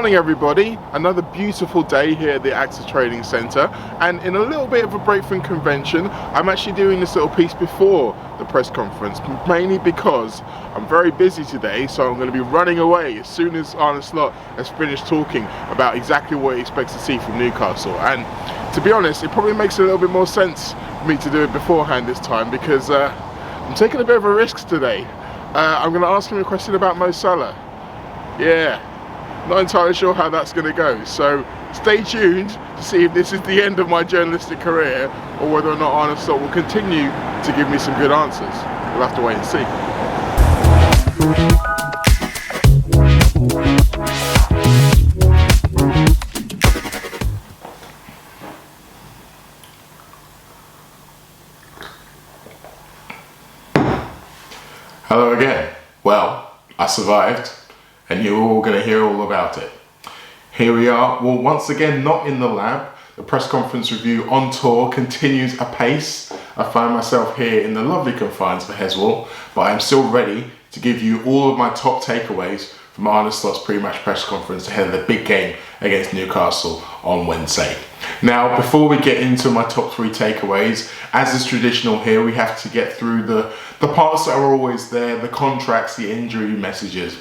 morning everybody, another beautiful day here at the AXA Training Centre, and in a little bit of a break from convention, I'm actually doing this little piece before the press conference, mainly because I'm very busy today, so I'm going to be running away as soon as Arne Slot has finished talking about exactly what he expects to see from Newcastle. And to be honest, it probably makes a little bit more sense for me to do it beforehand this time, because I'm taking a bit of a risk today. I'm going to ask him a question about Mo Salah. Yeah, not entirely sure how that's going to go, so stay tuned to see if this is the end of my journalistic career or whether or not Arne Slot will continue to give me some good answers. We'll have to wait and see. Hello again. Well, I survived, and you're all going to hear all about it. Here we are, well, once again, not in the lab. The press conference review on tour continues apace. I find myself here in the lovely confines of Heswall, but I'm still ready to give you all of my top takeaways from Arne Slot's pre-match press conference ahead of the big game against Newcastle on Wednesday. Now, before we get into my top 3 takeaways, as is traditional here, we have to get through the parts that are always there, the contracts, the injury messages.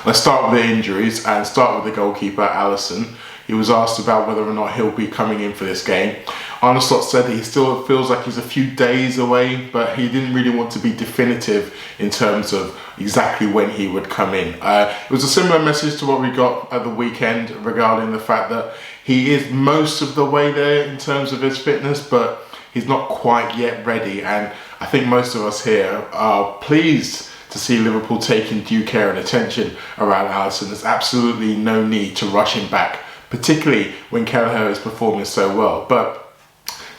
Let's start with the injuries and start with the goalkeeper, Alisson. He was asked about whether or not he'll be coming in for this game. Arne Slot said that he still feels like he's a few days away, but he didn't really want to be definitive in terms of exactly when he would come in. It was a similar message to what we got at the weekend regarding the fact that he is most of the way there in terms of his fitness, but he's not quite yet ready. And I think most of us here are pleased to see Liverpool taking due care and attention around Alisson. There's absolutely no need to rush him back, particularly when Kelleher is performing so well. But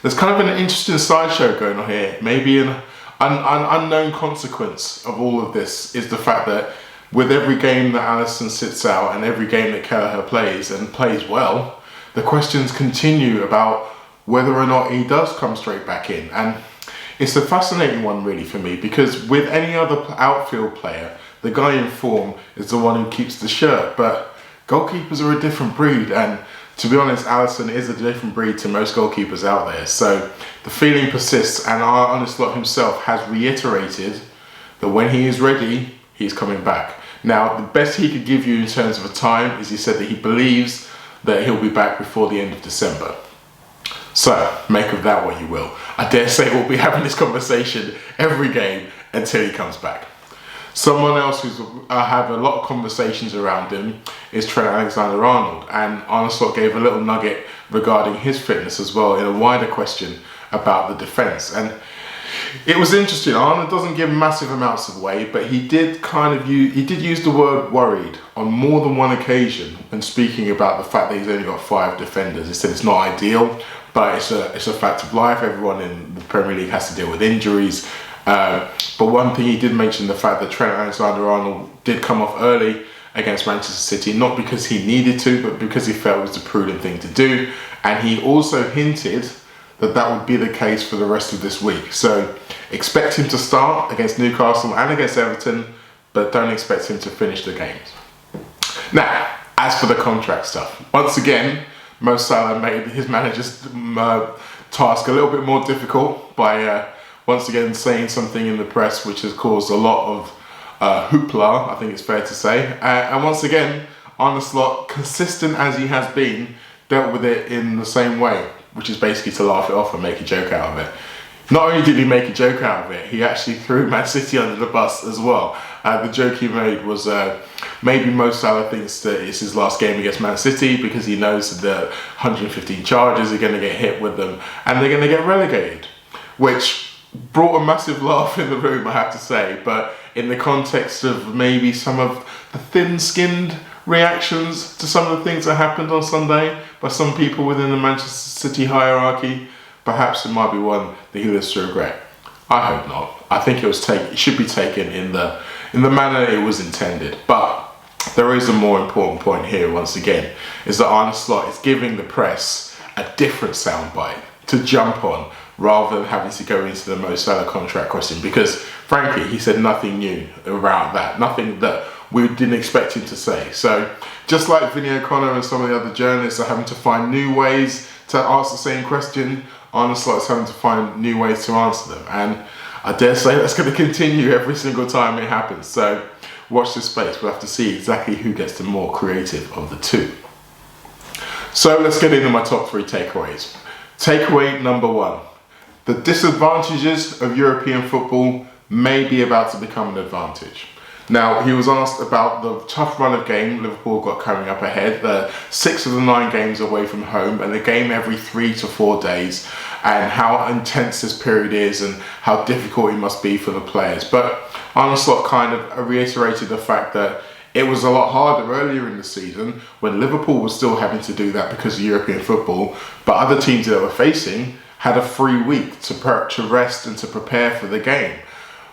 there's kind of an interesting sideshow going on here. Maybe an unknown consequence of all of this is the fact that with every game that Alisson sits out and every game that Kelleher plays and plays well, the questions continue about whether or not he does come straight back in. And it's a fascinating one really for me, because with any other outfield player, the guy in form is the one who keeps the shirt, but goalkeepers are a different breed, and to be honest, Alisson is a different breed to most goalkeepers out there. So the feeling persists, and Arne Slot himself has reiterated that when he is ready, he's coming back. Now, the best he could give you in terms of a time is he said that he believes that he'll be back before the end of December. So, make of that what you will. I dare say we'll be having this conversation every game until he comes back. Someone else who's have a lot of conversations around him is Trent Alexander-Arnold, and Arne Slot gave a little nugget regarding his fitness as well in a wider question about the defence. And it was interesting. Arne doesn't give massive amounts of weight, but he did use the word worried on more than one occasion when speaking about the fact that he's only got 5 defenders. He said it's not ideal, but it's a fact of life. Everyone in the Premier League has to deal with injuries. But one thing he did mention, the fact that Trent Alexander-Arnold did come off early against Manchester City, not because he needed to, but because he felt it was the prudent thing to do. And he also hinted that that would be the case for the rest of this week. So expect him to start against Newcastle and against Everton, but don't expect him to finish the games. Now, as for the contract stuff, once again, Mo Salah made his manager's task a little bit more difficult by once again saying something in the press which has caused a lot of hoopla, I think it's fair to say. And once again, Arne Slot, consistent as he has been, dealt with it in the same way, which is basically to laugh it off and make a joke out of it. Not only did he make a joke out of it, he actually threw Man City under the bus as well. The joke he made was maybe Mo Salah thinks that it's his last game against Man City because he knows that the 115 charges are going to get hit with them and they're going to get relegated, which brought a massive laugh in the room, I have to say. But in the context of maybe some of the thin-skinned reactions to some of the things that happened on Sunday by some people within the Manchester City hierarchy, perhaps it might be one that he lives to regret. I hope not. I think it should be taken in the manner it was intended. But there is a more important point here, once again, is that Arne Slot is giving the press a different soundbite to jump on rather than having to go into the Mo Salah contract question, because frankly he said nothing new about that, nothing that we didn't expect him to say. So just like Vinny O'Connor and some of the other journalists are having to find new ways to ask the same question, Arne Slot is having to find new ways to answer them. And I dare say that's going to continue every single time it happens. So watch this space. We'll have to see exactly who gets the more creative of the two. So let's get into my top 3 takeaways. Takeaway number 1. The disadvantages of European football may be about to become an advantage. Now, he was asked about the tough run of game Liverpool got coming up ahead, the 6 of the 9 games away from home, and a game every 3 to 4 days, and how intense this period is and how difficult it must be for the players. But Arne Slot kind of reiterated the fact that it was a lot harder earlier in the season when Liverpool was still having to do that because of European football, but other teams that they were facing had a free week to rest and to prepare for the game.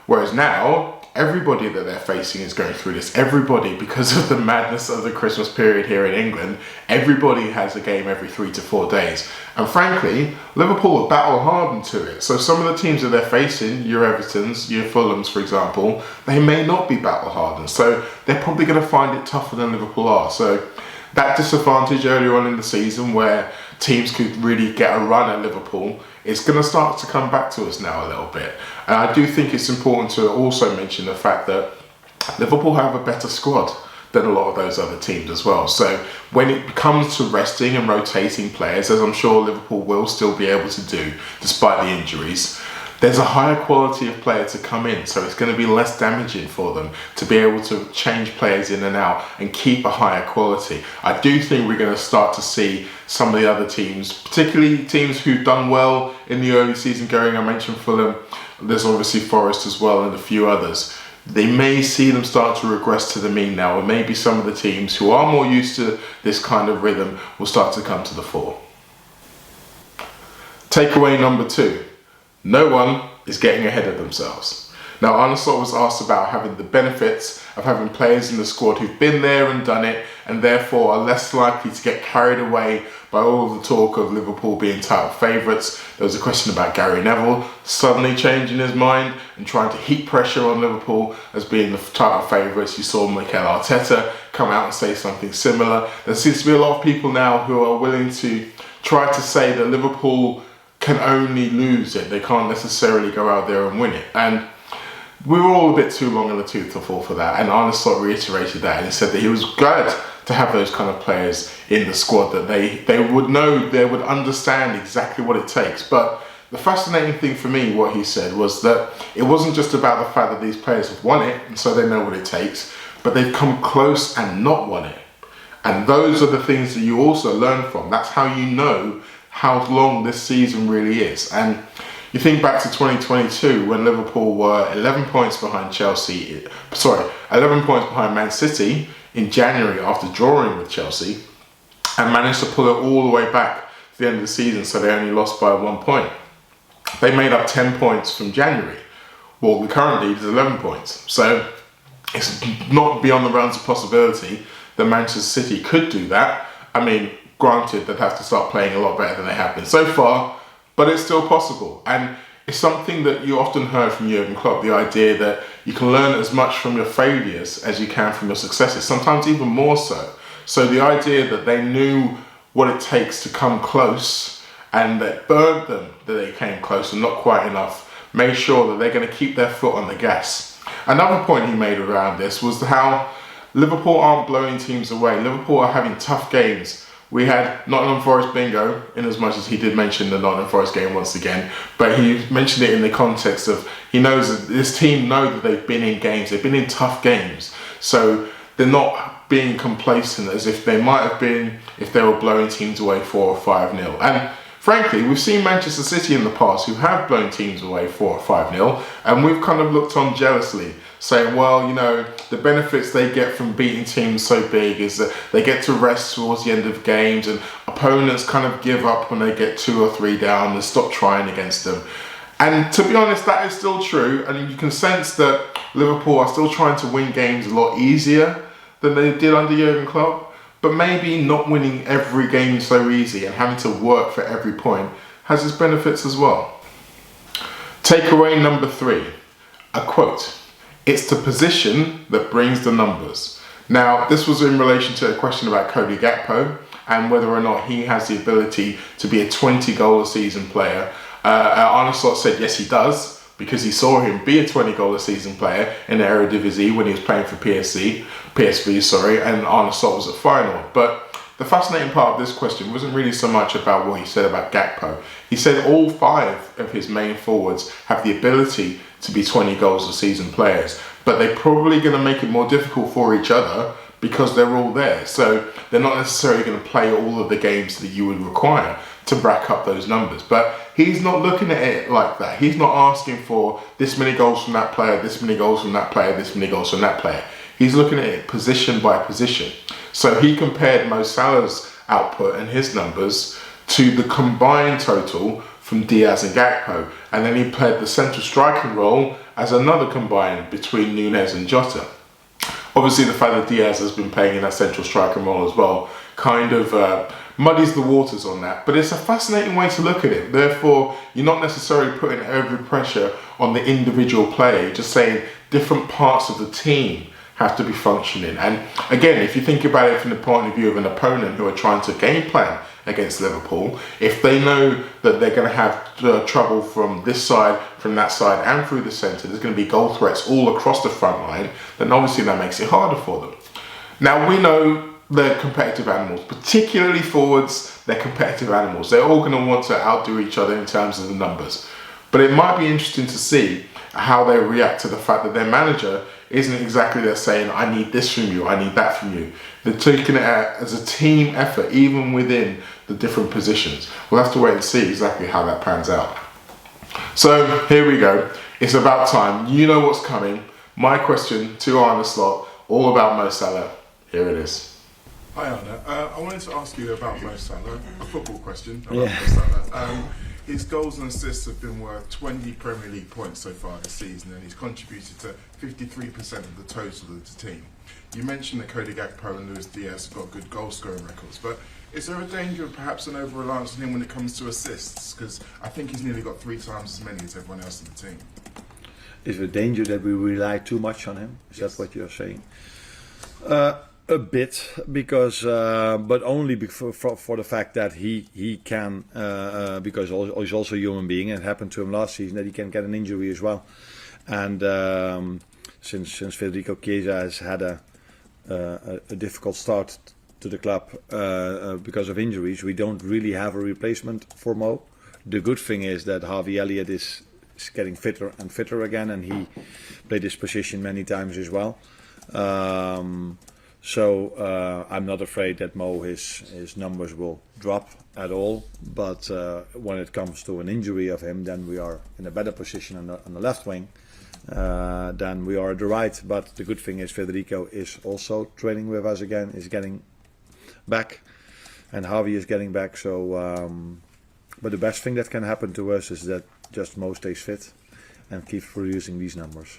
Whereas now, everybody that they're facing is going through this. Everybody, because of the madness of the Christmas period here in England, everybody has a game every 3 to 4 days. And frankly, Liverpool are battle hardened to it. So some of the teams that they're facing, your Evertons, your Fulhams, for example, they may not be battle hardened. So they're probably going to find it tougher than Liverpool are. So that disadvantage earlier on in the season where teams could really get a run at Liverpool is going to start to come back to us now a little bit. And I do think it's important to also mention the fact that Liverpool have a better squad than a lot of those other teams as well. So when it comes to resting and rotating players, as I'm sure Liverpool will still be able to do despite the injuries, there's a higher quality of player to come in, so it's going to be less damaging for them to be able to change players in and out and keep a higher quality. I do think we're going to start to see some of the other teams, particularly teams who've done well in the early season going. I mentioned Fulham, there's obviously Forest as well and a few others. They may see them start to regress to the mean now, and maybe some of the teams who are more used to this kind of rhythm will start to come to the fore. Takeaway number 2. No one is getting ahead of themselves. Now, Arne Slot was asked about having the benefits of having players in the squad who've been there and done it, and therefore are less likely to get carried away by all of the talk of Liverpool being title favourites. There was a question about Gary Neville suddenly changing his mind and trying to heap pressure on Liverpool as being the title favourites. You saw Mikel Arteta come out and say something similar. There seems to be a lot of people now who are willing to try to say that Liverpool can only lose it. They can't necessarily go out there and win it. And we were all a bit too long in the tooth to fall for that. And Arne Slot reiterated that and he said that he was glad to have those kind of players in the squad, that they would know, they would understand exactly what it takes. But the fascinating thing for me, what he said, was that it wasn't just about the fact that these players have won it and so they know what it takes, but they've come close and not won it. And those are the things that you also learn from. That's how you know how long this season really is. And you think back to 2022 when Liverpool were 11 points behind 11 points behind Man City in January after drawing with Chelsea, and managed to pull it all the way back to the end of the season, so they only lost by 1 point. They made up 10 points from January. Well, the current lead is 11 points. So it's not beyond the realms of possibility that Manchester City could do that. I mean, granted, they'd have to start playing a lot better than they have been so far, but it's still possible. And it's something that you often heard from Jurgen Klopp, the idea that you can learn as much from your failures as you can from your successes, sometimes even more so. So the idea that they knew what it takes to come close, and that burnt them that they came close and not quite enough, made sure that they're going to keep their foot on the gas. Another point he made around this was how Liverpool aren't blowing teams away. Liverpool are having tough games. We had Nottingham Forest bingo, in as much as he did mention the Nottingham Forest game once again, but he mentioned it in the context of, he knows that this team know that they've been in games, they've been in tough games, so they're not being complacent as if they might have been if they were blowing teams away 4 or 5-0. And frankly, we've seen Manchester City in the past who have blown teams away 4 or 5-0, and we've kind of looked on jealously, saying, well, you know, the benefits they get from beating teams so big is that they get to rest towards the end of games, and opponents kind of give up when they get 2 or 3 down and stop trying against them. And to be honest, that is still true, and you can sense that Liverpool are still trying to win games a lot easier than they did under Jurgen Klopp, but maybe not winning every game so easy and having to work for every point has its benefits as well. Takeaway number 3, a quote. It's the position that brings the numbers. Now, this was in relation to a question about Cody Gakpo and whether or not he has the ability to be a 20 goal a season player. Arne Slot said yes, he does, because he saw him be a 20 goal a season player in the Eredivisie when he was playing for PSV, and Arne Slot was at Feyenoord. But the fascinating part of this question wasn't really so much about what he said about Gakpo. He said all 5 of his main forwards have the ability to be 20 goals a season players, but they're probably going to make it more difficult for each other because they're all there. So they're not necessarily going to play all of the games that you would require to rack up those numbers. But he's not looking at it like that. He's not asking for this many goals from that player, this many goals from that player, this many goals from that player. He's looking at it position by position. So he compared Mo Salah's output and his numbers to the combined total from Diaz and Gakpo, and then he played the central striking role as another combined between Nunez and Jota. Obviously, the fact that Diaz has been playing in that central striking role as well kind of muddies the waters on that, but it's a fascinating way to look at it. Therefore, you're not necessarily putting every pressure on the individual player, you're just saying different parts of the team have to be functioning. And again, if you think about it from the point of view of an opponent who are trying to game plan against Liverpool, if they know that they're going to have trouble from this side, from that side, and through the centre, there's going to be goal threats all across the front line, then obviously that makes it harder for them. Now, we know they're competitive animals, particularly forwards. They're competitive animals. They're all going to want to outdo each other in terms of the numbers. But it might be interesting to see how they react to the fact that their manager isn't exactly there saying, I need this from you, I need that from you. They're taking it as a team effort, even within the different positions. We'll have to wait and see exactly how that pans out. So here we go. It's about time. You know what's coming. My question to Arne Slot, all about Mo Salah. Here it is. Hi Arne, I wanted to ask you about Mo Salah, a football question about Mo Salah. His goals and assists have been worth 20 Premier League points so far this season, and he's contributed to 53% of the total of the team. You mentioned that Cody Gakpo and Luis Diaz have got good goal scoring records, but is there a danger of perhaps an over-reliance on him when it comes to assists? Because I think he's nearly got 3 times as many as everyone else in the team. Is there a danger that we rely too much on him? Is that what you're saying? A bit, because but only for the fact that he can, because he's also a human being, and it happened to him last season that he can get an injury as well. And since Federico Chiesa has had a difficult start to the club because of injuries, we don't really have a replacement for Mo. The good thing is that Harvey Elliott is getting fitter and fitter again, and he played his position many times as well. So I'm not afraid that Mo, his numbers will drop at all. But when it comes to an injury of him, then we are in a better position on the left wing than we are at the right. But the good thing is Federico is also training with us again, is getting back, and Harvey is getting back. So, but the best thing that can happen to us is that just Mo stays fit and keeps producing these numbers.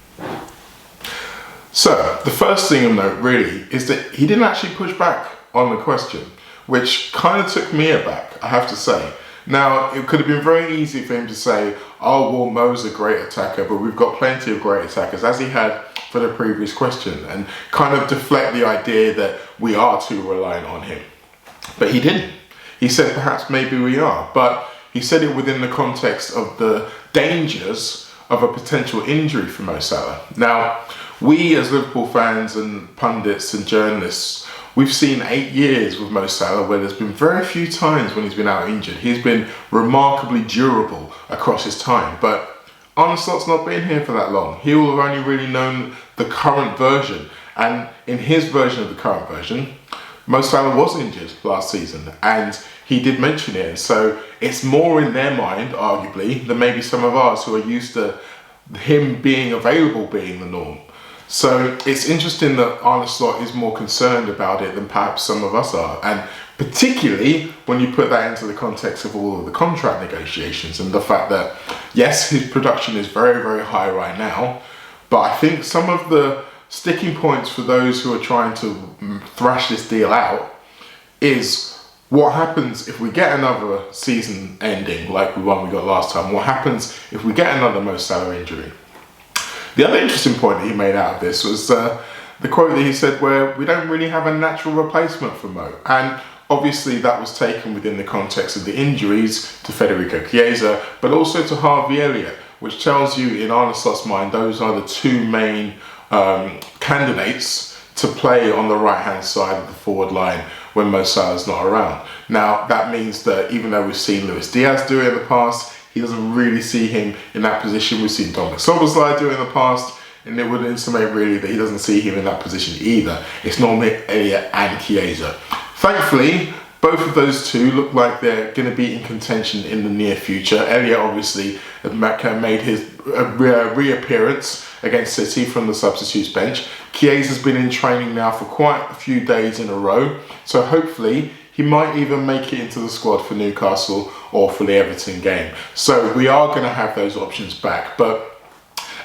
So, the first thing of note really is that he didn't actually push back on the question, which kind of took me aback, I have to say. Now, it could have been very easy for him to say, oh, well, Mo's a great attacker, but we've got plenty of great attackers, as he had for the previous question, and kind of deflect the idea that we are too reliant on him. But he didn't. He said perhaps maybe we are, but he said it within the context of the dangers of a potential injury for Mo Salah. Now, we as Liverpool fans and pundits and journalists, we've seen 8 years with Mo Salah where there's been very few times when he's been out injured. He's been remarkably durable across his time, but Arne Slot's not been here for that long. He will have only really known the current version, and in his version of the current version, Mo Salah was injured last season, and he did mention it. So it's more in their mind, arguably, than maybe some of us who are used to him being available being the norm. So it's interesting that Arne Slot is more concerned about it than perhaps some of us are, and particularly when you put that into the context of all of the contract negotiations and the fact that, yes, his production is very, very high right now, but I think some of the sticking points for those who are trying to thrash this deal out is what happens if we get another season ending like the one we got last time. What happens if we get another Mo Salah injury? The other interesting point that he made out of this was the quote that he said where we don't really have a natural replacement for Mo. And obviously that was taken within the context of the injuries to Federico Chiesa, but also to Harvey Elliott, which tells you in Arne Slot's mind those are the two main candidates to play on the right hand side of the forward line when Mo Salah's not around. Now that means that even though we've seen Luis Diaz do it in the past, he doesn't really see him in that position. We've seen Dominic Szoboszlai do it in the past, and it would intimate really that he doesn't see him in that position either. It's normally Elliott and Chiesa. Thankfully, both of those two look like they're going to be in contention in the near future. Elliott obviously made his reappearance against City from the substitutes bench. Chiesa's been in training now for quite a few days in a row, so hopefully he might even make it into the squad for Newcastle or for the Everton game. So we are going to have those options back. But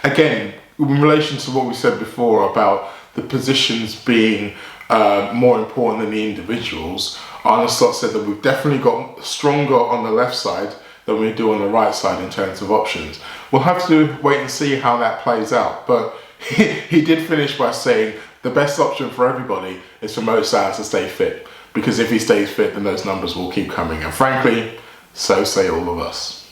again, in relation to what we said before about the positions being more important than the individuals, Arne Slot said that we've definitely got stronger on the left side than we do on the right side in terms of options. We'll have to wait and see how that plays out. But he did finish by saying the best option for everybody is for Mo Salah to stay fit, because if he stays fit, then those numbers will keep coming. And frankly, so say all of us.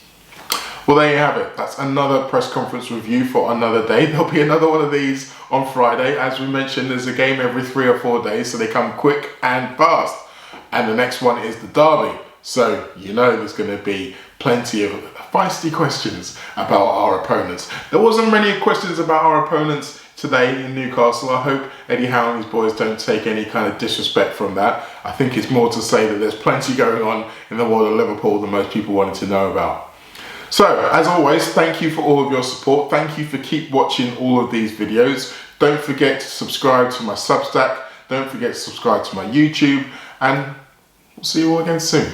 Well, there you have it. That's another press conference review for another day. There'll be another one of these on Friday. As we mentioned, there's a game every 3 or 4 days, so they come quick and fast. And the next one is the derby. So you know there's going to be plenty of feisty questions about our opponents. There wasn't many questions about our opponents today in Newcastle. I hope Eddie Howe and his boys don't take any kind of disrespect from that. I think it's more to say that there's plenty going on in the world of Liverpool than most people wanted to know about. So, as always, thank you for all of your support. Thank you for keep watching all of these videos. Don't forget to subscribe to my Substack. Don't forget to subscribe to my YouTube. And we'll see you all again soon.